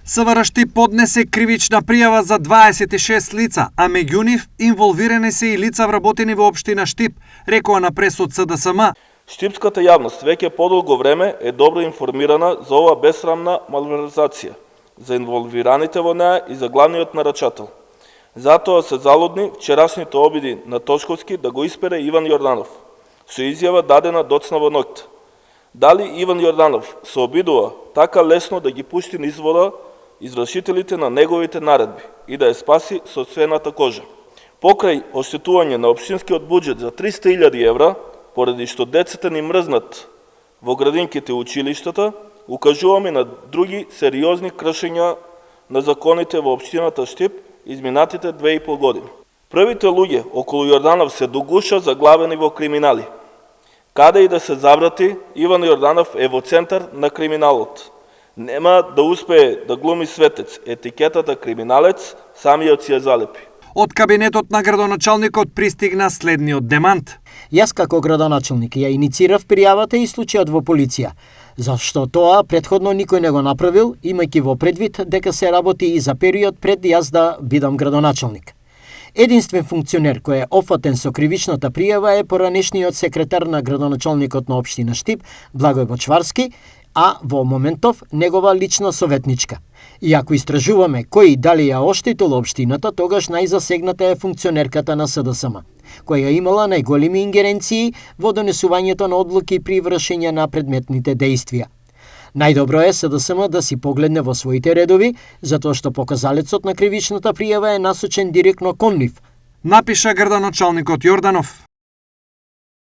СВР Штип поднесе кривична пријава за 26 лица, а меѓу нив инволвирани се и лица вработени во општина Штип, рекоа на пресот СДСМ. Штипската јавност веќе подолго време е добро информирана за ова бесрамна малверзација, за инволвираните во неа и за главниот нарачател. Затоа се залудни вчерашните обиди на Тошковски да го испере Иван Јорданов, со изјава дадена доцна во ноќта. Дали Иван Јорданов се обидува така лесно да ги пушти низ вода извршителите на неговите наредби и да ја спаси сопствената кожа? Покрај оштетување на општинскиот буџет за 300.000 евра, поради што децата ни мрзнат во градинките и училиштата, укажуваме на други сериозни кршења на законите во општината Штип изминатите 2,5 години. Првите луѓе околу Јорданов се дугуша заглавени во криминали. Каде и да се заврати, Иван Јорданов е во центар на криминалот. Нема да успее да глуми светец, етикетата криминалец самиот си ја залепи. Од кабинетот на градоначалникот пристигна следниот демант. Јас како градоначалник ја инициирав пријавата и случајот во полиција, зашто тоа претходно никој не го направил, имајќи во предвид дека се работи и за период пред јас да бидам градоначалник. Единствен функционер кој е опфатен со кривичната пријава е поранешниот секретар на градоначалникот на општина Штип, Благој Бочварски, а во моментов негова лична советничка. И ако истражуваме кој дали ја оштетил општината, тогаш најзасегната е функционерката на СДСМ, која имала најголеми ингеренции во донесувањето на одлуки при вршење на предметните дејствија. Најдобро е СДСМ да си погледне во своите редови, затоа што показалецот на кривичната пријава е насочен директно кон нив, напиша градоначалникот Јорданов.